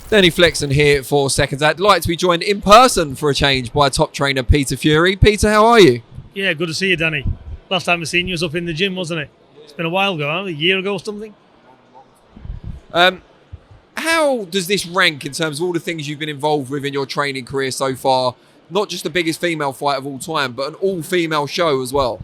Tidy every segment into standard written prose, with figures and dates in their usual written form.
Danny Flexen here for Seconds Out. Delighted to be joined in person for a change by top trainer Peter Fury. Peter, how are you? Yeah, good to see you, Danny. Last time I seen you was up in the gym, wasn't it? It's been a while ago, huh? A year ago or something? How does this rank in terms of all the things you've been involved with in your training career so far? Not just the biggest female fight of all time, but an all-female show as well.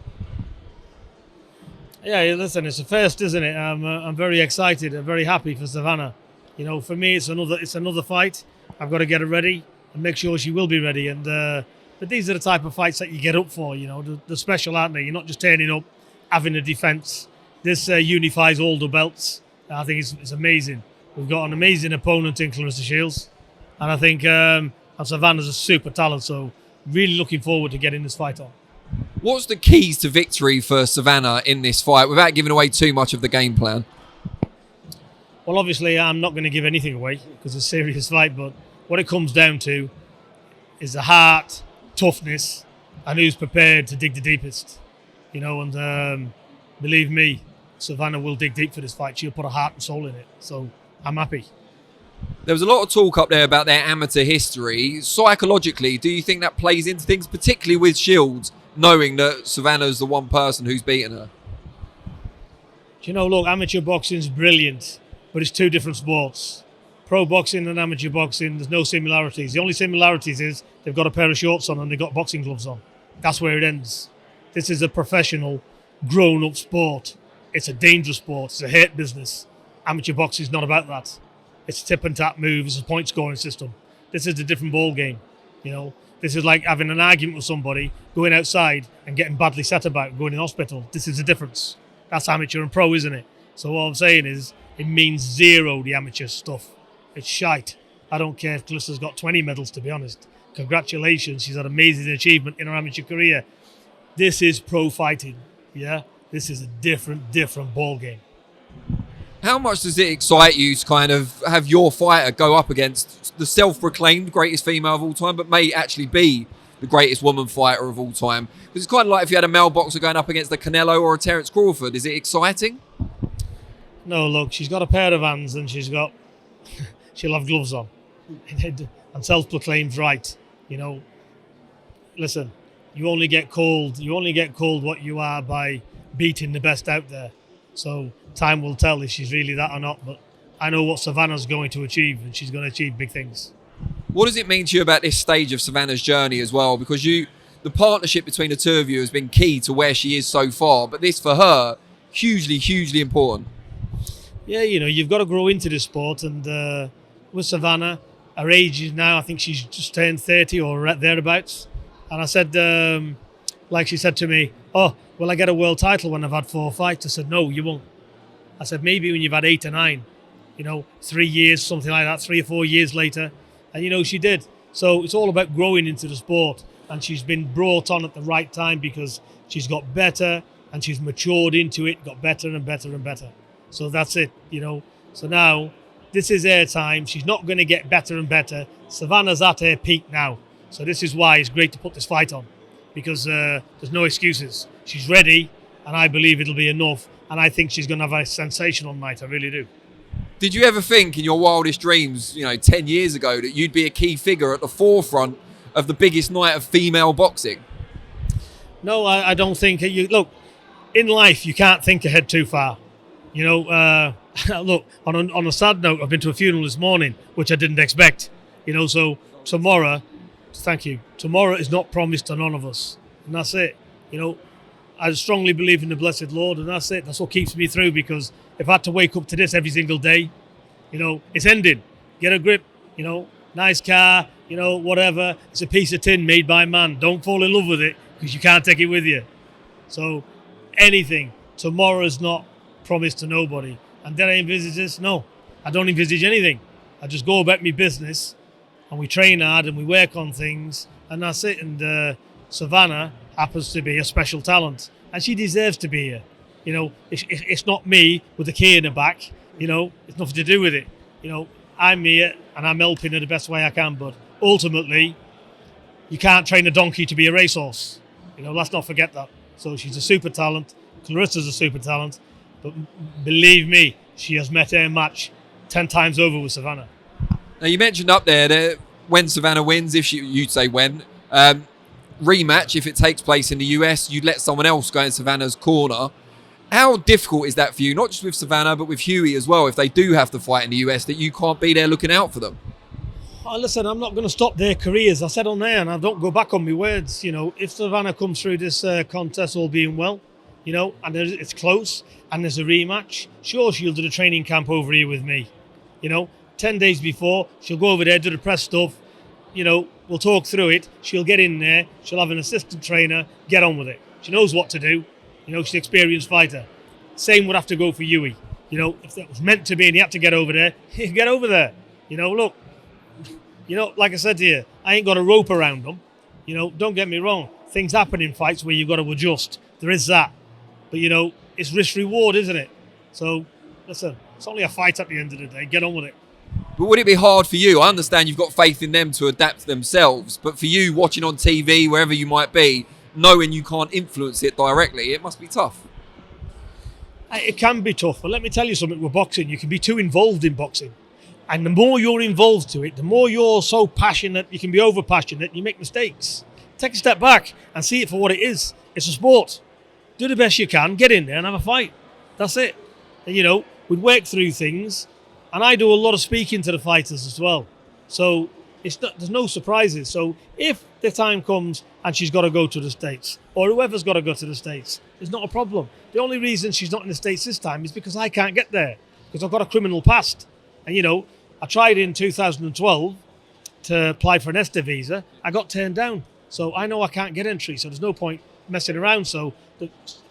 Yeah, listen, it's a first, isn't it? I'm very excited. I'm very happy for Savannah. You know, for me, it's another fight. I've got to get her ready and make sure she will be ready. And but these are the type of fights that you get up for. You know, they're special, aren't they? You're not just turning up, having a defence. This unifies all the belts. I think it's amazing. We've got an amazing opponent in Claressa Shields, and I think Savannah's a super talent. So really looking forward to getting this fight on. What's the keys to victory for Savannah in this fight without giving away too much of the game plan? Well, obviously, I'm not going to give anything away because it's a serious fight, but what it comes down to is the heart, toughness, and who's prepared to dig the deepest. You know, and believe me, Savannah will dig deep for this fight. She'll put her heart and soul in it. So I'm happy. There was a lot of talk up there about their amateur history. Psychologically, do you think that plays into things, particularly with Shields, knowing that Savannah's the one person who's beaten her? You know, look, amateur boxing's brilliant, but it's two different sports. Pro boxing and amateur boxing, there's no similarities. The only similarities is they've got a pair of shorts on and they've got boxing gloves on. That's where it ends. This is a professional, grown-up sport. It's a dangerous sport. It's a hate business. Amateur boxing is not about that. It's tip and tap moves. It's a point scoring system. This is a different ball game. You know, this is like having an argument with somebody, going outside and getting badly set about, going in hospital. This is the difference. That's amateur and pro, isn't it? So what I'm saying is, it means zero, the amateur stuff. It's shite. I don't care if Claressa's got 20 medals, to be honest. Congratulations. She's had an amazing achievement in her amateur career. This is pro fighting. Yeah? This is a different ball game. How much does it excite you to kind of have your fighter go up against the self-proclaimed greatest female of all time, but may actually be the greatest woman fighter of all time? Because it's kind of like if you had a male boxer going up against a Canelo or a Terence Crawford. Is it exciting? No, look, she's got a pair of hands and she'll have gloves on. And self-proclaimed right. You know, listen, you only get called what you are by beating the best out there. So time will tell if she's really that or not. But I know what Savannah's going to achieve, and she's going to achieve big things. What does it mean to you about this stage of Savannah's journey as well? Because the partnership between the two of you has been key to where she is so far. But this, for her, hugely important. Yeah, you know, you've got to grow into this sport. And with Savannah, her age is now, I think she's just turned 30 or thereabouts. And I said, like she said to me, oh, will I get a world title when I've had 4 fights? I said, no, you won't. I said, maybe when you've had 8 or 9, you know, 3 years, something like that, 3 or 4 years later. And, you know, she did. So it's all about growing into the sport. And she's been brought on at the right time because she's got better and she's matured into it, got better and better and better. So that's it, you know. So now, this is her time. She's not going to get better and better. Savannah's at her peak now. So this is why it's great to put this fight on. Because there's no excuses. She's ready, and I believe it'll be enough. And I think she's going to have a sensational night. I really do. Did you ever think in your wildest dreams, 10 years ago, that you'd be a key figure at the forefront of the biggest night of female boxing? No, I don't think. Look, in life, you can't think ahead too far. You know, look, on a sad note, I've been to a funeral this morning, which I didn't expect. You know, so tomorrow, thank you, tomorrow is not promised to none of us. And that's it. You know, I strongly believe in the blessed Lord, and that's it. That's what keeps me through, because if I had to wake up to this every single day, you know, it's ending. Get a grip, you know, nice car, you know, whatever. It's a piece of tin made by man. Don't fall in love with it, because you can't take it with you. So anything, tomorrow is not promised to nobody. And did I envisage this? No, I don't envisage anything. I just go about my business, and we train hard and we work on things, and that's it. And Savannah happens to be a special talent, and she deserves to be here. You know, it's not me with the key in the back. You know, it's nothing to do with it. You know, I'm here and I'm helping her the best way I can. But ultimately, you can't train a donkey to be a racehorse. You know, let's not forget that. So she's a super talent. Claressa's a super talent. But believe me, she has met her match 10 times over with Savannah. Now, you mentioned up there that when Savannah wins, if you'd say when, rematch, if it takes place in the US, you'd let someone else go in Savannah's corner. How difficult is that for you, not just with Savannah, but with Huey as well, if they do have to fight in the US, that you can't be there looking out for them? Oh, listen, I'm not going to stop their careers. I said on there, and I don't go back on my words. If Savannah comes through this contest all being well, and it's close, and there's a rematch, sure, she'll do the training camp over here with me. 10 days before, she'll go over there, do the press stuff. We'll talk through it. She'll get in there. She'll have an assistant trainer. Get on with it. She knows what to do. She's an experienced fighter. Same would have to go for Huey. If that was meant to be and he had to get over there, get over there. Look, like I said to you, I ain't got a rope around them. Don't get me wrong. Things happen in fights where you've got to adjust. There is that. But, it's risk-reward, isn't it? So, listen, it's only a fight at the end of the day. Get on with it. But would it be hard for you? I understand you've got faith in them to adapt themselves, but for you, watching on TV, wherever you might be, knowing you can't influence it directly, it must be tough. It can be tough, but let me tell you something with boxing. You can be too involved in boxing. And the more you're involved to it, the more you're so passionate, you can be over-passionate, you make mistakes. Take a step back and see it for what it is. It's a sport. Do the best you can, get in there and have a fight. That's it. And, we'd work through things. And I do a lot of speaking to the fighters as well. So there's no surprises. So if the time comes and she's got to go to the States, or whoever's got to go to the States, it's not a problem. The only reason she's not in the States this time is because I can't get there, because I've got a criminal past. And, I tried in 2012 to apply for an ESTA visa. I got turned down. So I know I can't get entry, so there's no point messing around. So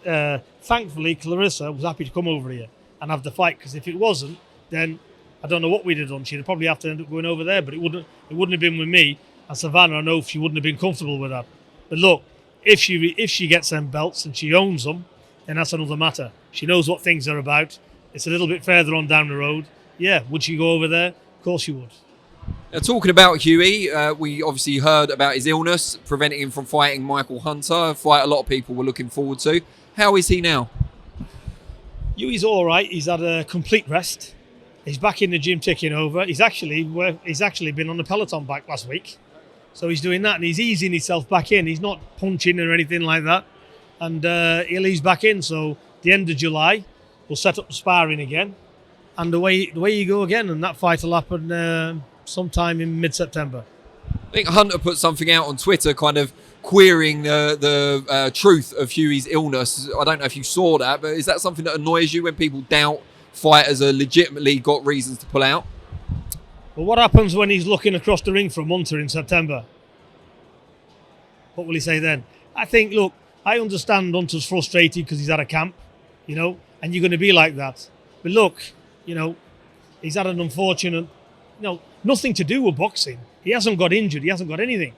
thankfully, Claressa was happy to come over here and have the fight, because if it wasn't, then I don't know what we'd have done. She'd probably have to end up going over there, but it wouldn't have been with me. And Savannah, I know she wouldn't have been comfortable with that. But look, if she gets them belts and she owns them, then that's another matter. She knows what things are about. It's a little bit further on down the road. Yeah, would she go over there? Of course she would. Now, talking about Huey, we obviously heard about his illness, preventing him from fighting Michael Hunter, a fight a lot of people were looking forward to. How is he now? Huey's all right. He's had a complete rest. He's back in the gym ticking over. He's actually been on the Peloton bike last week. So he's doing that and he's easing himself back in. He's not punching or anything like that. And he'll ease back in. So the end of July, we'll set up the sparring again. And away you go again. And that fight will happen sometime in mid-September. I think Hunter put something out on Twitter kind of querying the truth of Huey's illness. I don't know if you saw that, but is that something that annoys you when people doubt fighters are legitimately got reasons to pull out? Well, what happens when he's looking across the ring from Hunter in September? What will he say then? I think, look, I understand Hunter's frustrated because he's had a camp, and you're going to be like that. But look, he's had an unfortunate, nothing to do with boxing. He hasn't got injured. He hasn't got anything.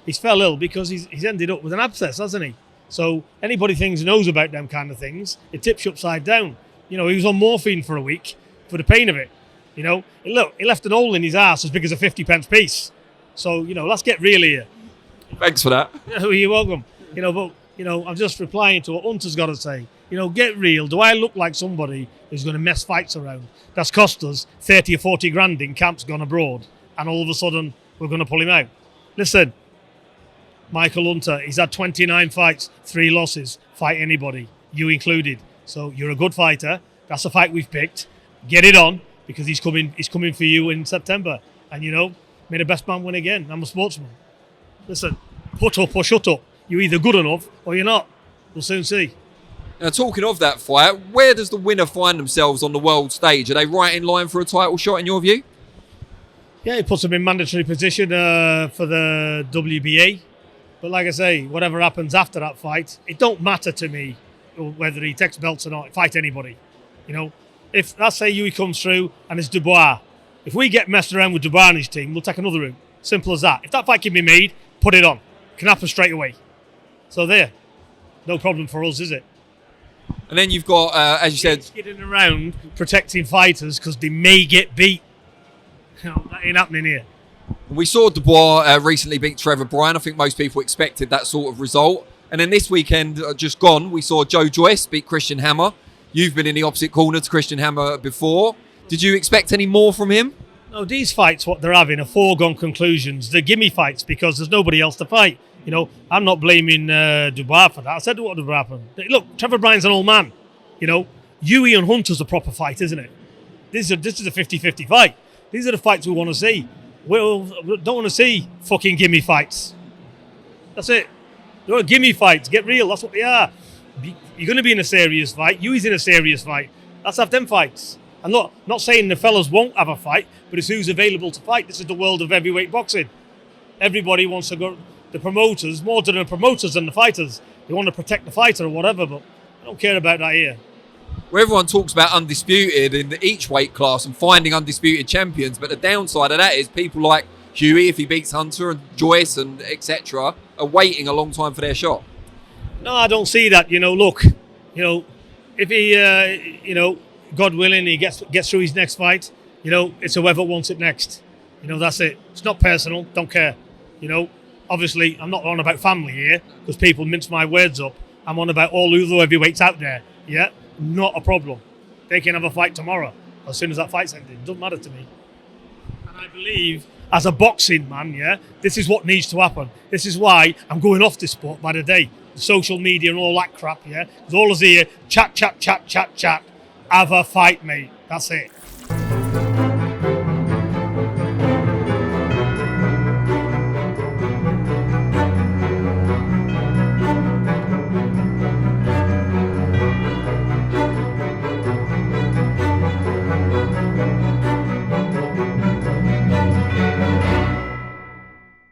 He's fell ill because he's ended up with an abscess, hasn't he? So anybody knows about them kind of things, it tips you upside down. He was on morphine for a week for the pain of it. Look, he left an hole in his ass as big as a 50p piece. So, let's get real here. Thanks for that. You're welcome. I'm just replying to what Hunter's got to say. Get real. Do I look like somebody who's going to mess fights around? That's cost us 30 or 40 grand in camps gone abroad, and all of a sudden we're going to pull him out. Listen, Michael Hunter, he's had 29 fights, 3 losses. Fight anybody, you included. So you're a good fighter. That's a fight we've picked. Get it on, because he's coming for you in September. And may the best man win again. I'm a sportsman. Listen, put up or shut up. You're either good enough or you're not. We'll soon see. Now, talking of that fight, where does the winner find themselves on the world stage? Are they right in line for a title shot in your view? Yeah, it puts them in mandatory position for the WBA. But like I say, whatever happens after that fight, it don't matter to me whether he takes belts or not. Fight anybody. If, let's say, Huey comes through and it's Dubois. If we get messed around with Dubois and his team, we'll take another route. Simple as that. If that fight can be made, put it on. It can happen straight away. So there. No problem for us, is it? And then you've got, as you said, skidding around protecting fighters because they may get beat. That ain't happening here. We saw Dubois recently beat Trevor Bryan. I think most people expected that sort of result. And then this weekend, just gone, we saw Joe Joyce beat Christian Hammer. You've been in the opposite corner to Christian Hammer before. Did you expect any more from him? No, these fights, what they're having, are foregone conclusions. They're gimme fights because there's nobody else to fight. You know, I'm not blaming Dubois for that. I said what would happen. Look, Trevor Bryan's an old man. You know, Huey and Hunter's a proper fight, isn't it? This is a 50-50 fight. These are the fights we want to see. We don't want to see fucking gimme fights. That's it. They're gimme fights. Get real. That's what they are. You're going to be in a serious fight. Huey's in a serious fight. Let's have them fights. I'm not saying the fellas won't have a fight, but it's who's available to fight. This is the world of heavyweight boxing. Everybody wants to go. The promoters, more to the promoters than the fighters. They want to protect the fighter or whatever, but I don't care about that here. Where everyone talks about undisputed in each weight class and finding undisputed champions, but the downside of that is people like Huey, if he beats Hunter, and Joyce and etc., are waiting a long time for their shot. No, I don't see that. You know, look, you know, if he, you know, God willing, he gets through his next fight, you know, it's whoever wants it next. You know, that's it. It's not personal. Don't care. You know, obviously, I'm not on about family here because people mince my words up. I'm on about all the other heavyweights out there. Yeah, not a problem. They can have a fight tomorrow as soon as that fight's ended. It doesn't matter to me. And I believe, as a boxing man, yeah, this is what needs to happen. This is why I'm going off this sport by the day. Social media and all that crap, yeah. Because all is here, chat. Have a fight, mate. That's it.